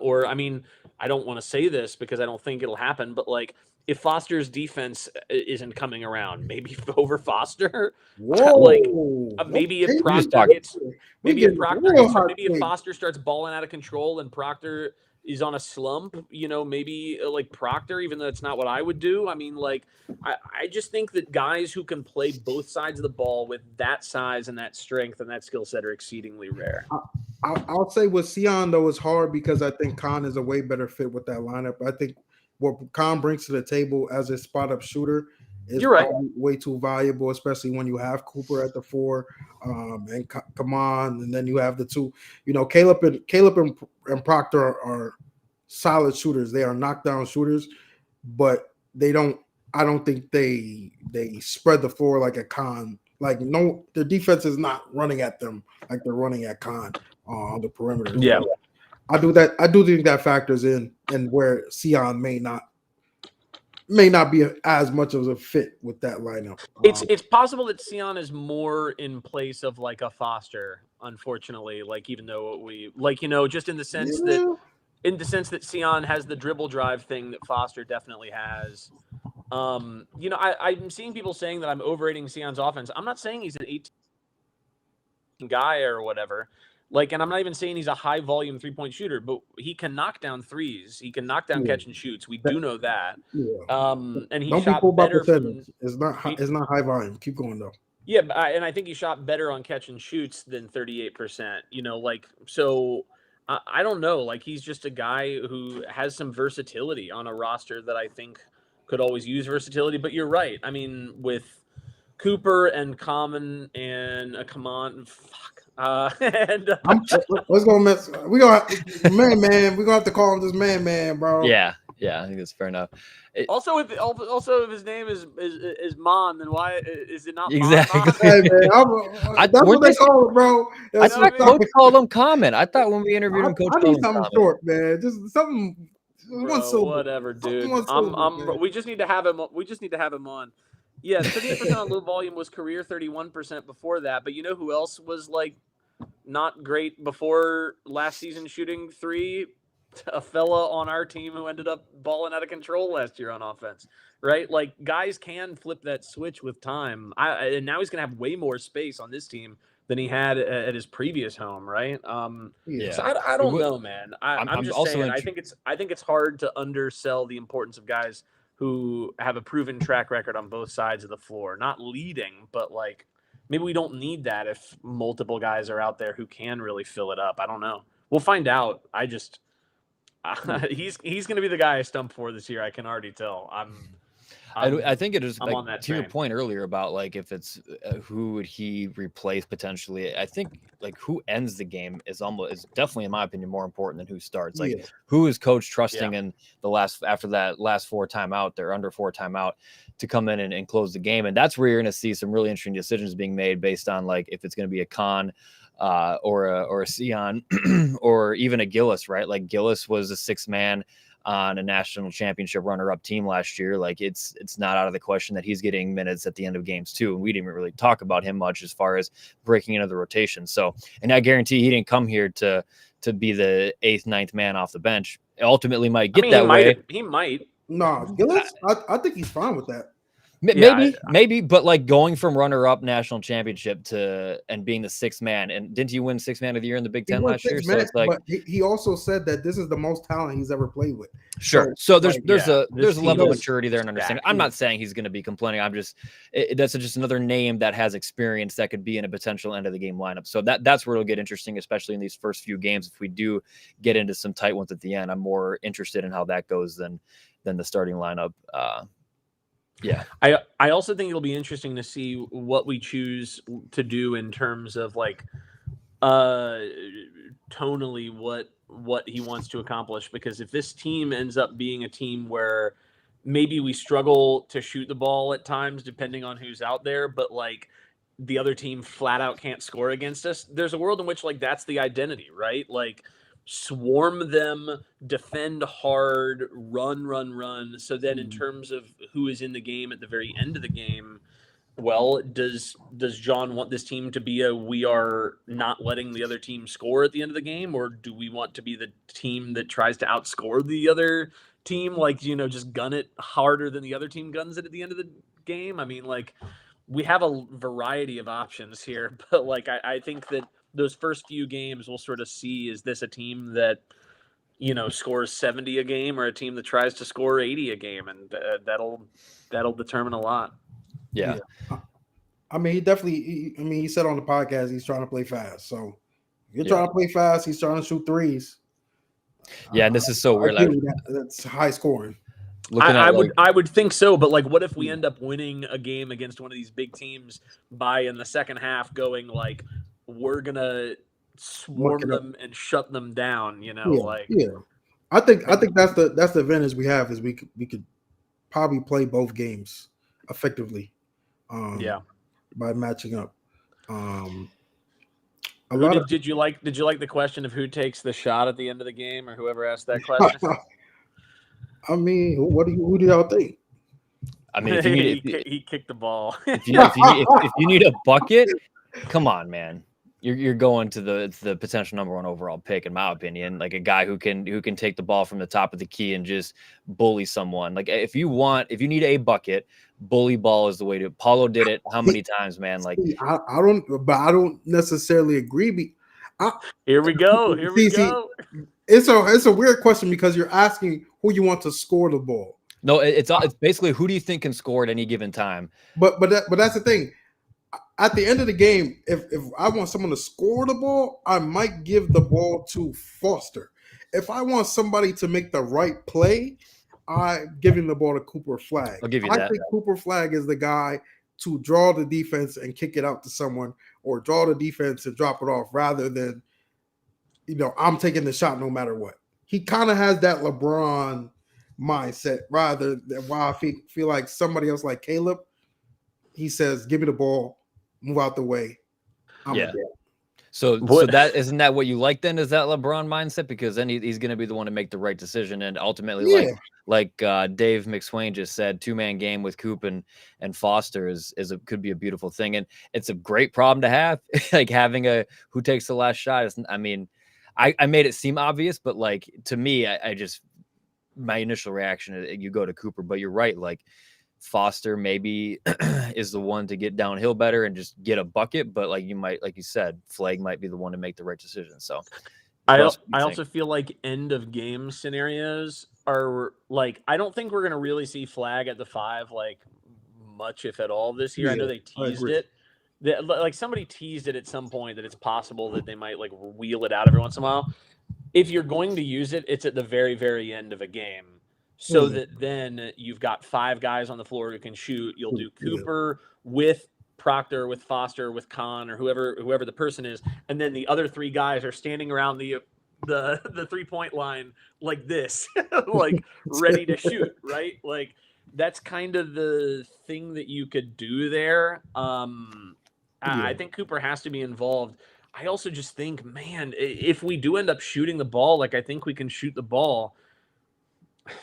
S1: or, I mean, I don't want to say this because I don't think it'll happen, but like if Foster's defense isn't coming around, maybe over Foster.
S3: Whoa.
S1: Like maybe if Proctor if Foster starts balling out of control and Proctor is on a slump, maybe like Proctor, even though it's not what I would do. I mean, like, I just think that guys who can play both sides of the ball with that size and that strength and that skill set are exceedingly rare.
S3: I'll say with Sion, though, it's hard because I think Khan is a way better fit with that lineup. I think what Khan brings to the table as a spot-up shooter is way too valuable, especially when you have Cooper at the 4 and Khaman, and then you have the 2. Caleb and Proctor are solid shooters. They are knockdown shooters, but I don't think they spread the floor like a Khan. Like, no, their defense is not running at them like they're running at Khan on the perimeter.
S1: Yeah.
S3: So I do think that factors in, and where Sion may not be as much of a fit with that lineup.
S1: It's possible that Sion is more in place of like a Foster, unfortunately. Like, even though we like, just in the sense that Sion has the dribble drive thing that Foster definitely has. I'm seeing people saying that I'm overrating Sion's offense. I'm not saying he's an 18 guy or whatever. Like, and I'm not even saying he's a high volume 3-point shooter, but he can knock down threes. He can knock down catch and shoots. We do know that.
S3: Yeah.
S1: And he
S3: Don't
S1: shot better.
S3: It's not high volume. Keep going though.
S1: Yeah, and I think he shot better on catch and shoots than 38%. So I don't know. Like, he's just a guy who has some versatility on a roster that I think could always use versatility. But you're right. I mean, with Cooper and Khaman and a Khaman,
S3: let's go mess. We're gonna have to call him this man, bro.
S2: Yeah, I think that's fair enough.
S1: Also, if his name is Mon, then why is it not
S2: exactly?
S1: Mon?
S3: Hey, man, that's what they call it, bro.
S2: I thought Coach called him Khaman. I thought when we interviewed him, Coach
S3: called him something short, man. Just something.
S1: Bro, whatever, dude. We just need to have him. We just need to have him on. Yeah, 38% on low volume was career 31% before that. But you know who else was like not great before last season shooting 3? A fella on our team who ended up balling out of control last year on offense, right? Like, guys can flip that switch with time. And now he's going to have way more space on this team than he had at his previous home, right?
S2: Yeah.
S1: So I don't know, man. I'm just
S2: also
S1: saying. I think it's hard to undersell the importance of guys who have a proven track record on both sides of the floor. Not leading, but like, maybe we don't need that if multiple guys are out there who can really fill it up. I don't know. We'll find out. he's going to be the guy I stump for this year. I can already tell.
S2: I think it is
S1: I'm
S2: like,
S1: on that
S2: to your
S1: train.
S2: point earlier about like if it's who would he replace potentially. I think like who ends the game is definitely, in my opinion, more important than who starts. Like who is coach trusting in after that last 4 timeout, they're under 4 timeout to come in and close the game, and that's where you're going to see some really interesting decisions being made based on like if it's going to be a Khan or a Sion or even a Gillis, right? Like Gillis was a 6th man on a national championship runner-up team last year. Like it's not out of the question that he's getting minutes at the end of games too. And we didn't really talk about him much as far as breaking into the rotation. So, and I guarantee he didn't come here to be the 8th, 9th man off the bench. It ultimately might get that way.
S1: He might.
S3: No, Gillis, I think he's fine with that.
S2: Maybe, but like going from runner-up national championship and being the 6th man, and didn't you win 6th man of the year in the Big Ten last year? So it's like,
S3: but he also said that this is the most talent he's ever played with.
S2: Sure. So there's a level of
S3: is
S2: maturity there and understanding. I'm not saying he's going to be complaining. I'm just that's just another name that has experience that could be in a potential end of the game lineup. So that's where it'll get interesting, especially in these first few games. If we do get into some tight ones at the end, I'm more interested in how that goes than the starting lineup. Yeah.
S1: I also think it'll be interesting to see what we choose to do in terms of like tonally what he wants to accomplish, because if this team ends up being a team where maybe we struggle to shoot the ball at times depending on who's out there, but like the other team flat out can't score against us, there's a world in which like that's the identity, right? Like swarm them, defend hard, run. So then in terms of who is in the game at the very end of the game, well, does John want this team to be we are not letting the other team score at the end of the game, or do we want to be the team that tries to outscore the other team, like, just gun it harder than the other team guns it at the end of the game? I mean, like, we have a variety of options here, but like I think that those first few games we'll sort of see, is this a team that scores 70 a game or a team that tries to score 80 a game, and that'll determine a lot.
S2: Yeah.
S3: I mean, he said on the podcast he's trying to play fast. So if you're trying to play fast, he's trying to shoot threes.
S2: Yeah, and this is so weird.
S3: That's high scoring.
S1: I would think so, but like, what if we end up winning a game against one of these big teams by in the second half going like, we're gonna swarm them and shut them down,
S3: I think that's the advantage we have, is we could probably play both games effectively. By matching up.
S1: Did you like the question of who takes the shot at the end of the game, or whoever asked that question?
S3: I mean, who do y'all think?
S2: I mean,
S1: he kicked the ball.
S2: if you need a bucket, come on, man. You're going to the potential number 1 overall pick, in my opinion, like a guy who can take the ball from the top of the key and just bully someone. Like if you need a bucket, bully ball is the way to. Paulo did it how many times, man? Like
S3: I don't necessarily agree.
S1: Here we go.
S3: It's a weird question, because you're asking who you want to score the ball.
S2: No, it's basically who do you think can score at any given time.
S3: But that's the thing. At the end of the game, if I want someone to score the ball, I might give the ball to Foster. If I want somebody to make the right play, I'm giving the ball to Cooper Flagg.
S2: I'll give you that.
S3: I think Cooper Flagg is the guy to draw the defense and kick it out to someone, or draw the defense and drop it off, rather than, I'm taking the shot no matter what. He kind of has that LeBron mindset, rather than why I feel like somebody else like Caleb, he says, give me the ball, move out the way.
S2: So that isn't that what you like then? Is that LeBron mindset? Because then he's going to be the one to make the right decision, and ultimately, like Dave McSwain just said, 2-man game with Coop and Foster could be a beautiful thing, and it's a great problem to have. Like having a who takes the last shot. I mean, I made it seem obvious, but like to me, I just my initial reaction is you go to Cooper, but you're right, like. Foster maybe is the one to get downhill better and just get a bucket, but like you said, Flagg might be the one to make the right decision. So
S1: I also feel like end of game scenarios are like, I don't think we're going to really see Flagg at the 5 like much, if at all, this year. I know they teased it. Like somebody teased it at some point that it's possible that they might like wheel it out every once in a while. if you're going to use it, it's at the very, very end of a game, so that then you've got 5 guys on the floor who can shoot. You'll do Cooper with Proctor, with Foster, with Khan, or whoever the person is, and then the other 3 guys are standing around the 3-point line like this, like ready to shoot, right? Like that's kind of the thing that you could do there. I think Cooper has to be involved. I also just think, man, if we do end up shooting the ball, like I think we can shoot the ball,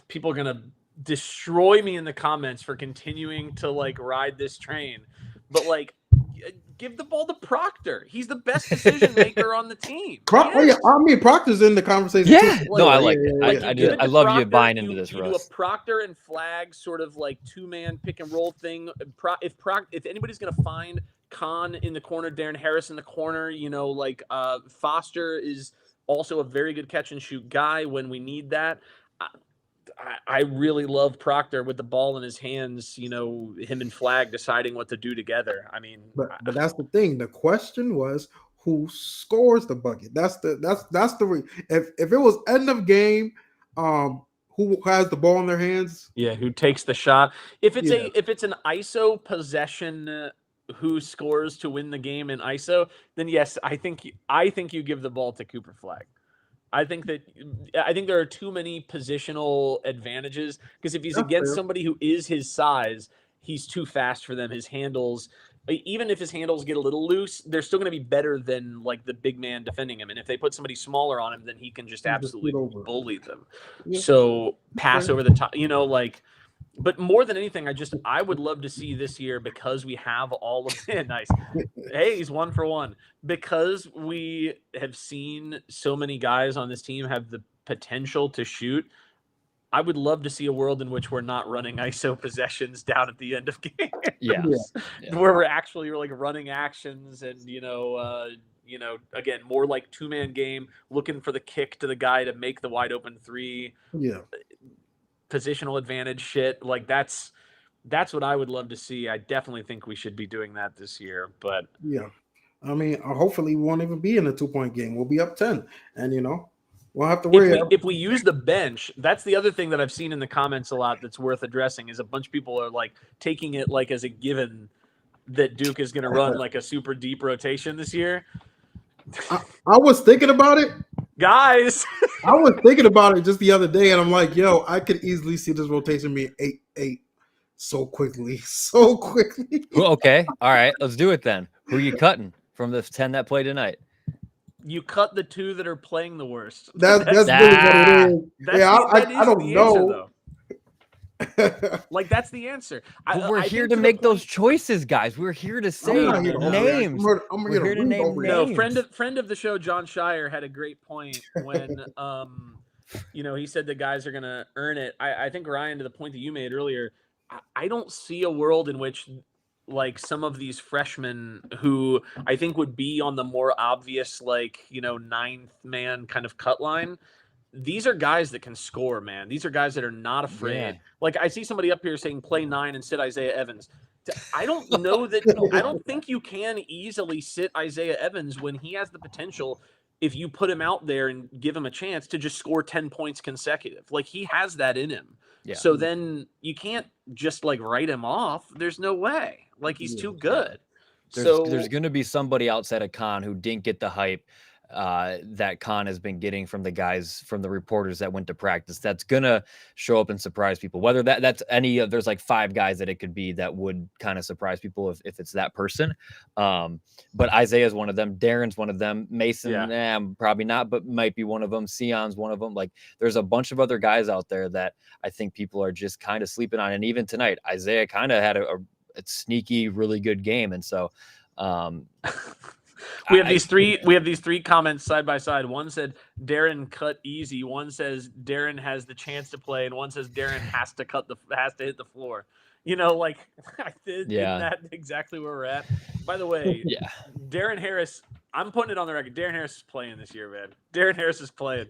S1: people are gonna destroy me in the comments for continuing to like ride this train. But like, give the ball to Proctor. He's the best decision maker on the team.
S3: I mean, Proctor's in the conversation.
S2: Yeah,
S3: too.
S2: no, I like it. I love you buying into this,
S1: You
S2: Russ.
S1: do a Proctor and Flagg sort of like 2-man pick and roll thing. If anybody's gonna find Khan in the corner, Darren Harris in the corner, like Foster is also a very good catch and shoot guy when we need that. I really love Proctor with the ball in his hands, him and Flagg deciding what to do together. I mean,
S3: but that's the thing. The question was who scores the bucket. If it was end of game, who has the ball in their hands?
S1: Yeah, who takes the shot? If it's an ISO possession, who scores to win the game in ISO? Then yes, I think you give the ball to Cooper Flagg. I think there are too many positional advantages, because if he's against somebody who is his size, he's too fast for them. His handles, even if his handles get a little loose, they're still going to be better than like the big man defending him. And if they put somebody smaller on him, then he can just absolutely bully them. Yeah. So pass over the top, But more than anything, I would love to see this year, because we have all of it. Nice. Hey, he's 1 for 1. Because we have seen so many guys on this team have the potential to shoot. I would love to see a world in which we're not running ISO possessions down at the end of games. Yeah. Where we're actually like running actions and, again, more like 2-man game, looking for the kick to the guy to make the wide open 3.
S3: Yeah.
S1: Positional advantage shit. Like that's what I would love to see. I definitely think we should be doing that this year. But
S3: yeah, I mean, hopefully we won't even be in a 2-point game. We'll be up 10, and we'll have to worry.
S1: If we use the bench, that's the other thing that I've seen in the comments a lot that's worth addressing, is a bunch of people are like taking it like as a given that Duke is going to run like a super deep rotation this year.
S3: I was thinking about it,
S1: guys.
S3: I was thinking about it just the other day, and I'm like, yo, I could easily see this rotation being 8-8 so quickly.
S2: Okay, all right, let's do it then. Who are you cutting from the 10 that play tonight?
S1: You cut the 2 that are playing the worst.
S3: That's really what it is. I don't know.
S1: Like that's the answer.
S2: We're here to make those choices, guys. We're here to say names.
S3: I'm here to name
S1: names. No, friend of the show, John Shire, had a great point when he said the guys are gonna earn it. I think, Ryan, to the point that you made earlier, I don't see a world in which like some of these freshmen who I think would be on the more obvious, like, 9th man kind of cut line. These are guys that can score, man. These are guys that are not afraid. Yeah. Like I see somebody up here saying play 9 and sit Isaiah Evans. I don't know that. I don't think you can easily sit Isaiah Evans when he has the potential, if you put him out there and give him a chance, to just score 10 points consecutive. Like he has that in him. Yeah. So then you can't just like write him off. There's no way. Like he's too good.
S2: There's going to be somebody outside of Khan who didn't get the hype that Khan has been getting from the guys, from the reporters that went to practice. That's gonna show up and surprise people. Whether that's any of, there's like 5 guys that it could be that would kind of surprise people if it's that person. But Isaiah's one of them. Darren's one of them. Mason, probably not, but might be one of them. Sion's one of them. Like there's a bunch of other guys out there that I think people are just kind of sleeping on. And even tonight, Isaiah kind of had a sneaky, really good game. And so,
S1: We have these three comments side by side. One said Darren cut easy. One says Darren has the chance to play, and one says Darren has to hit the floor. Isn't that exactly where we're at? By the way, Darren Harris, I'm putting it on the record. Darren Harris is playing this year, man. Darren Harris is playing.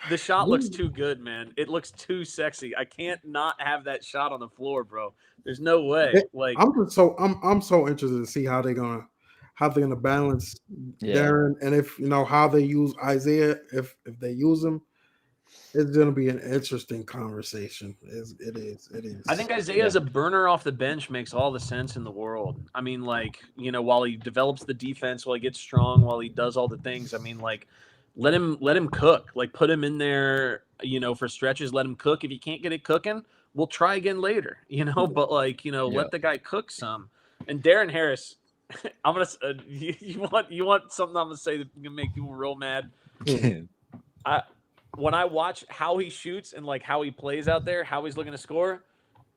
S1: The shot looks too good, man. It looks too sexy. I can't not have that shot on the floor, bro. There's no way. Like
S3: I'm so interested to see how they're gonna how they're gonna balance
S2: Yeah.
S3: Darren, and if how they use Isaiah, if they use him, it's gonna be an interesting conversation. It is.
S1: I think Isaiah as a burner off the bench makes all the sense in the world. I mean, like, while he develops the defense, while he gets strong, while he does all the things, I mean, like, let him cook. Like, put him in there, for stretches, let him cook. If he can't get it cooking, we'll try again later, but like, let the guy cook some. And Darren Harris, I'm going to you want something I'm going to say that can make people real mad. When I watch how he shoots and like how he plays out there, how he's looking to score,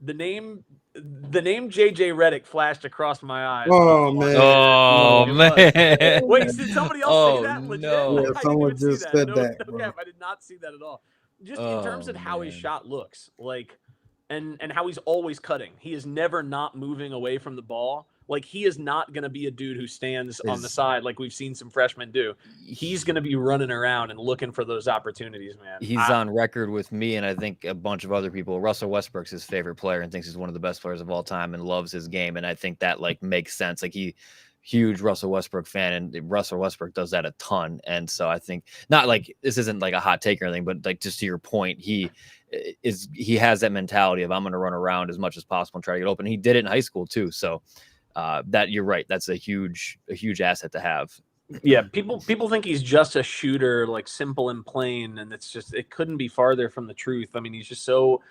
S1: the name JJ Redick flashed across my eyes.
S3: Oh man!
S2: Oh man!
S1: Wait, did somebody else say that? Legit?
S2: No.
S3: Yeah, someone just said that.
S1: No cap, I did not see that at all. Just in terms of how his shot looks, like, and how he's always cutting. He is never not moving away from the ball. Like, he is not going to be a dude who stands on the side like we've seen some freshmen do. He's going to be running around and looking for those opportunities, man.
S2: He's on record with me, and I think a bunch of other people. Russell Westbrook's his favorite player and thinks he's one of the best players of all time and loves his game. And I think that like makes sense. Like, huge Russell Westbrook fan, and Russell Westbrook does that a ton. And so I think, not like this isn't like a hot take or anything, but like just to your point, he has that mentality of I'm going to run around as much as possible and try to get open. He did it in high school too. So that you're right. That's a huge asset to have.
S1: Yeah, people think he's just a shooter, like simple and plain, and it couldn't be farther from the truth. I mean, he's so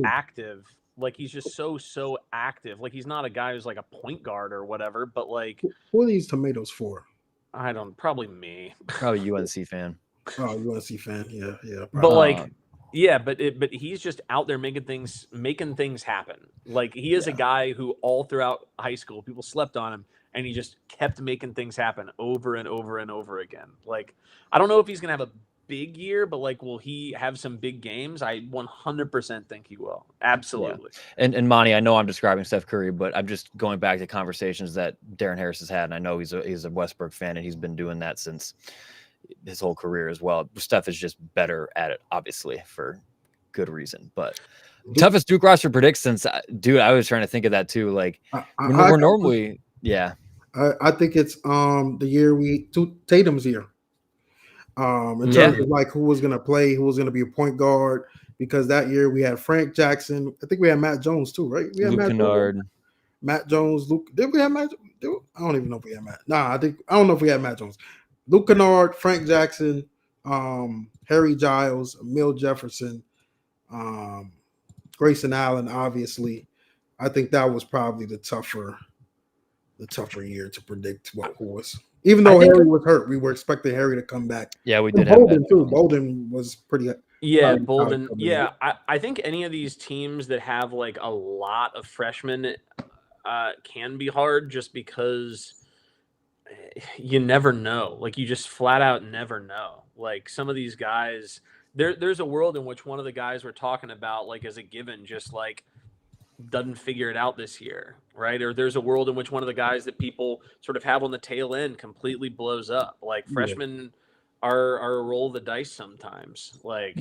S1: active. Like, he's just so active. Like, he's not a guy who's like a point guard or whatever, but like,
S3: who are these tomatoes for?
S1: Probably me.
S2: Probably UNC fan.
S3: Oh, UNC fan. Yeah.
S1: But
S3: Probably.
S1: like, yeah, but he's just out there making things happen. Like, he is a guy who all throughout high school people slept on him, and he just kept making things happen over and over and over again. Like, I don't know if he's gonna have a big year, but like, will he have some big games? I 100% think he will. Absolutely.
S2: Yeah. And Monty, I know I'm describing Steph Curry, but I'm just going back to conversations that Darren Harris has had, and I know he's a Westbrook fan, and he's been doing that since his whole career as well. Steph is just better at it, obviously, for good reason. But toughest Duke roster predict since, dude, I was trying to think of that too. Like, we're normally, yeah.
S3: I think it's the year Tatum's year. In terms of like who was gonna play, who was gonna be a point guard, because that year we had Frank Jackson. I think we had Matt Jones too, right? We had
S2: Luke Kennard.
S3: Matt Jones. Luke. Did we have Matt? I don't even know if we had Matt. I don't know if we had Matt Jones. Luke Kennard, Frank Jackson, Harry Giles, Emil Jefferson, Grayson Allen. Obviously, I think that was probably the tougher year to predict who was. Even though Harry was hurt, we were expecting Harry to come back.
S2: Yeah, we did.
S3: Bolden too. Bolden was pretty.
S1: Yeah, Bolden. Yeah, I think any of these teams that have like a lot of freshmen can be hard, just because you never know. Like, you just flat out never know. Like, some of these guys, there's a world in which one of the guys we're talking about, like, as a given, just like doesn't figure it out this year, right? Or there's a world in which one of the guys that people sort of have on the tail end completely blows up. Like, freshmen are a roll of the dice sometimes. Like,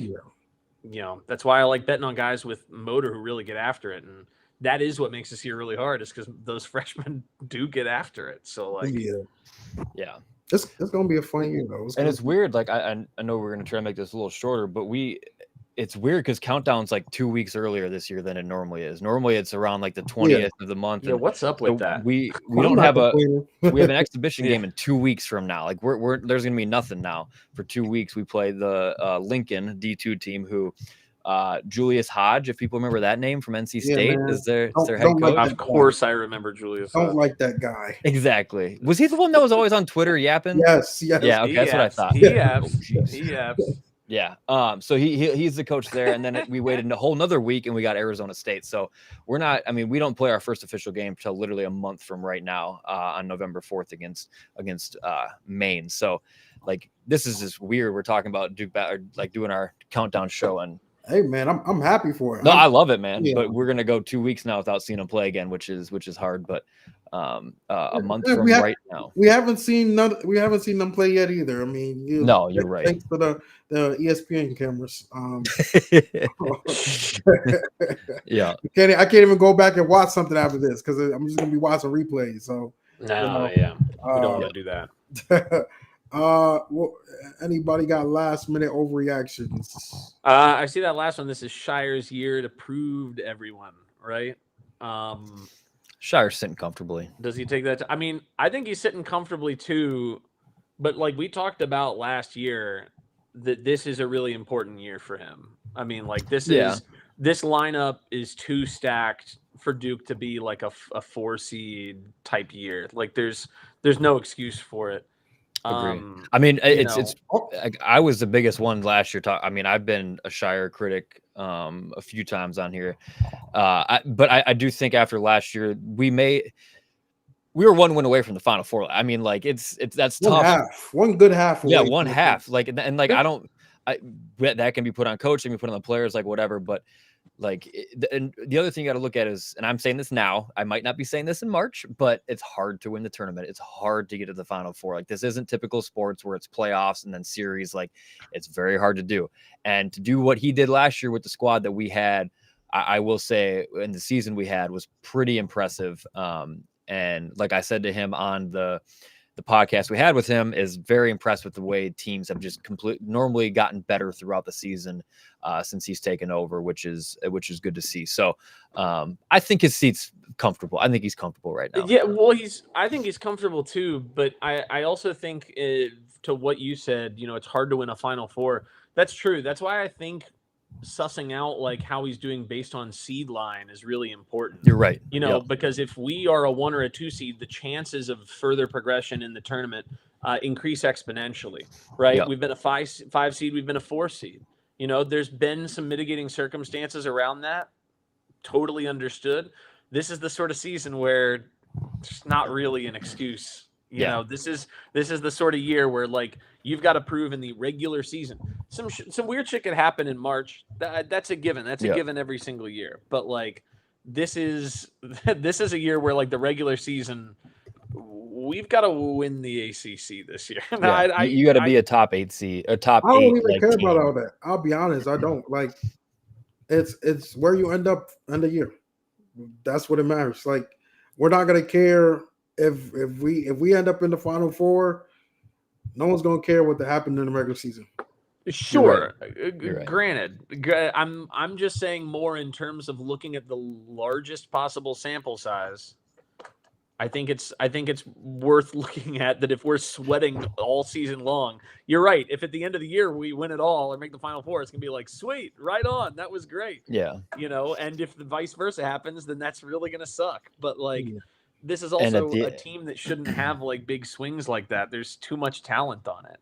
S1: that's why I like betting on guys with motor who really get after it. And that is what makes this year really hard, is because those freshmen do get after it. So like,
S2: yeah.
S3: It's gonna be a fun year though.
S2: It's weird. Like, I know we're gonna try to make this a little shorter, but it's weird because countdown's like 2 weeks earlier this year than it normally is. Normally it's around like the 20th of the month.
S1: Yeah, what's up with that?
S2: We don't have we have an exhibition game in 2 weeks from now. Like, there's gonna be nothing now for 2 weeks. We play the Lincoln D2 team, who Julius Hodge, if people remember that name from NC State, is their head coach.
S1: Of course, I remember Julius.
S3: Don't like that guy.
S2: Exactly. Was he the one that was always on Twitter yapping?
S3: Yes.
S2: Yeah. Okay, that's what I thought.
S1: He yaps.
S2: Yeah. So he's the coach there, and then we waited a whole nother week, and we got Arizona State. So we're not. I mean, we don't play our first official game until literally a month from right now, on November 4th against Maine. So, like, this is just weird. We're talking about dukebetter, like doing our countdown show, and
S3: hey man, I'm happy for it.
S2: No, I love it, man. Yeah. But we're gonna go 2 weeks now without seeing him play again, which is hard. But a month from right now,
S3: we haven't seen them play yet either. I mean,
S2: you're right.
S3: Thanks to the ESPN cameras.
S2: Yeah,
S3: I can't even go back and watch something after this because I'm just gonna be watching replays. So
S1: No, yeah, we don't want to do that.
S3: Well, anybody got last minute overreactions?
S1: I see that last one. This is Shire's year to prove to everyone, right?
S2: Shire's sitting comfortably.
S1: Does he take that? I mean, I think he's sitting comfortably too. But like we talked about last year, that this is a really important year for him. I mean, like this lineup is too stacked for Duke to be like a 4 seed type year. Like there's no excuse for it.
S2: I mean, I was the biggest one last year. I mean, I've been a Shire critic a few times on here, but I do think after last year we were 1 win away from the Final Four. I mean, like that's
S3: one
S2: tough.
S3: Half. One good half.
S2: Yeah, one half. Like and like that can be put on coach, can be put on the players, like whatever. But like, and the other thing you got to look at is, and I'm saying this now, I might not be saying this in March, but it's hard to win the tournament. It's hard to get to the Final Four. Like this isn't typical sports where it's playoffs and then series. Like it's very hard to do. And to do what he did last year with the squad that we had, I will say, in the season we had was pretty impressive. And like I said to him on the podcast we had with him, is very impressed with the way teams have just normally gotten better throughout the season since he's taken over, which is good to see. So I think his seat's comfortable. I think he's comfortable right now.
S1: Yeah, well, I think he's comfortable too, but I also think to what you said, it's hard to win a Final Four. That's true. That's why I think sussing out like how he's doing based on seed line is really important.
S2: You're right.
S1: Because if we are a 1 or a 2 seed, the chances of further progression in the tournament increase exponentially, right?
S2: Yep.
S1: We've been a 5 seed, we've been a 4 seed. There's been some mitigating circumstances around that. Totally understood. This is the sort of season where it's not really an excuse. You know, this is the sort of year where like you've got to prove in the regular season. Some weird shit could happen in March. That's a given. That's a given every single year. But like this is a year where like the regular season, we've got to win the ACC this year.
S2: Yeah, you got to be a top 8 seed, a top 8.
S3: I don't even care
S2: team.
S3: about all that. I'll be honest. I don't like. It's where you end up in the year. That's what it matters. Like we're not gonna care if we end up in the Final Four. No one's gonna care what happened in the regular season.
S1: Sure.
S2: You're right.
S1: Granted, I'm just saying more in terms of looking at the largest possible sample size. I think it's worth looking at that if we're sweating all season long. You're right. If at the end of the year we win it all or make the Final Four, it's gonna be like, sweet, right on. That was great.
S2: Yeah.
S1: And if the vice versa happens, then that's really gonna suck. But like this is also a team that shouldn't have like big swings like that. There's too much talent on it,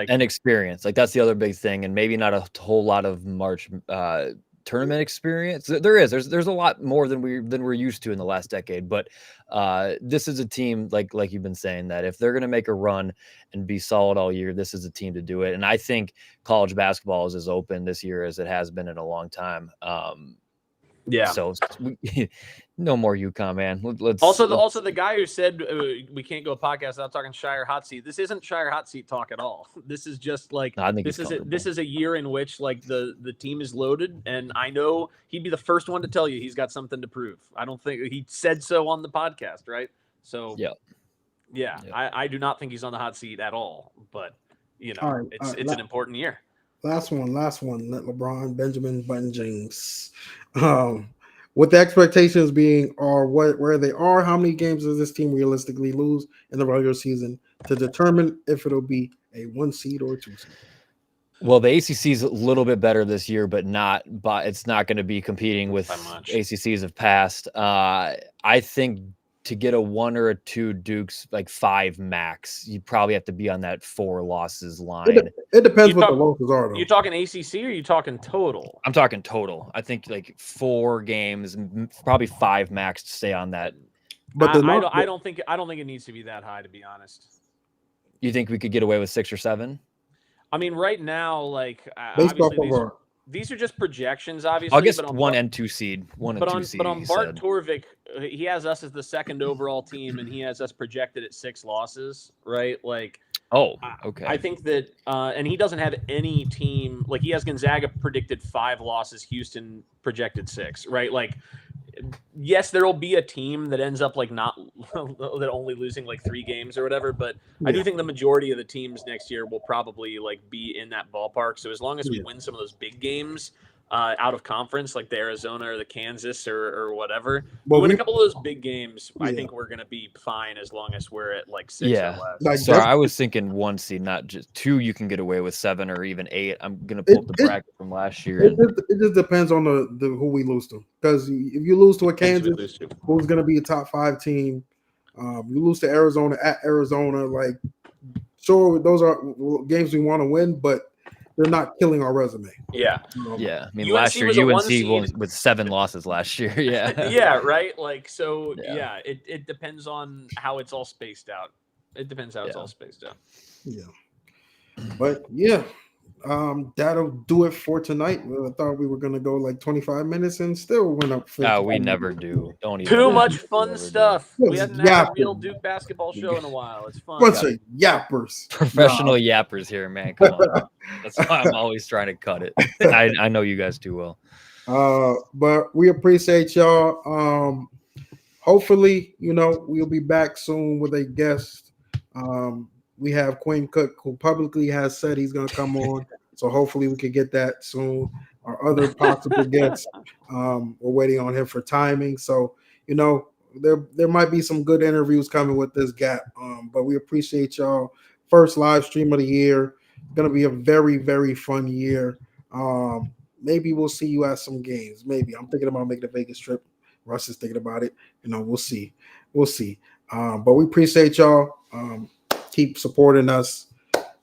S2: and experience. Like that's the other big thing, and maybe not a whole lot of March tournament experience. There's a lot more than we're used to in the last decade. But this is a team like you've been saying, that if they're going to make a run and be solid all year, this is a team to do it. And I think college basketball is as open this year as it has been in a long time. So no more UConn, man. Let's
S1: also the guy who said we can't go a podcast without talking Shire hot seat. This isn't Shire hot seat talk at all. This is just like this is a year in which like the team is loaded, and I know he'd be the first one to tell you he's got something to prove. I don't think he said so on the podcast, right? So I do not think he's on the hot seat at all. But it's an important year.
S3: Last one. Let LeBron, Benjamin, Button, James. With the expectations being where they are, how many games does this team realistically lose in the regular season to determine if it'll be a 1 seed or a 2 seed?
S2: Well, the ACC is a little bit better this year, but it's not going to be competing with ACCs of past. I think to get a 1 or a 2 Dukes, like 5 max, you probably have to be on that 4 losses line.
S3: It depends what the losses are, though.
S1: You talking ACC or you talking total?
S2: I'm talking total. I think like 4 games, probably 5 max to stay on that.
S1: But I don't think it needs to be that high, to be honest.
S2: You think we could get away with 6 or 7?
S1: I mean, right now, like these are just projections, obviously.
S2: I guess 1 and 2 seed. 1 and 2 seed.
S1: But on Bart Torvik, he has us as the 2nd overall team, and he has us projected at 6 losses, right? Like,
S2: okay.
S1: I think that, and he doesn't have any team. Like, he has Gonzaga predicted 5 losses, Houston projected 6, right? Like, yes, there will be a team that ends up like not that only losing like 3 games or whatever, but I do think the majority of the teams next year will probably like be in that ballpark. So as long as we win some of those big games out of conference, like the Arizona or the Kansas or whatever, we win a couple of those big games. I think we're gonna be fine as long as we're at like 6 or less.
S2: So I was thinking 1 seed, not just 2. You can get away with 7 or even 8. I'm gonna pull up the bracket from last year.
S3: It just depends on the who we lose to. Because if you lose to a Kansas, who's gonna be a top 5 team, you lose to Arizona at Arizona. Like, sure, those are games we want to win, but they're not killing our resume.
S1: Yeah.
S2: I mean,
S1: UNC
S2: last year
S1: was a
S2: UNC
S1: 1 seed.
S2: won with 7 losses last year.
S1: Yeah, right. Like, so it depends on how it's all spaced out. It depends how it's all spaced out.
S3: Yeah. But that'll do it for tonight. I thought we were gonna go like 25 minutes and still went up.
S2: No, we never do. Don't even.
S1: Too much fun stuff. We haven't had a real
S3: Yapping.
S1: Duke basketball show in a while. It's fun.
S3: Bunch of yappers.
S2: Professional yappers here, man. Come on. That's why I'm always trying to cut it. I know you guys too well.
S3: But we appreciate y'all. Hopefully, we'll be back soon with a guest. We have Quinn Cook, who publicly has said he's going to come on. So hopefully we can get that soon. Our other possible guests, we're waiting on him for timing. So, there might be some good interviews coming with this gap. But we appreciate y'all. First live stream of the year. Going to be a very, very fun year. Maybe we'll see you at some games. Maybe. I'm thinking about making a Vegas trip. Russ is thinking about it. We'll see. But we appreciate y'all. Keep supporting us.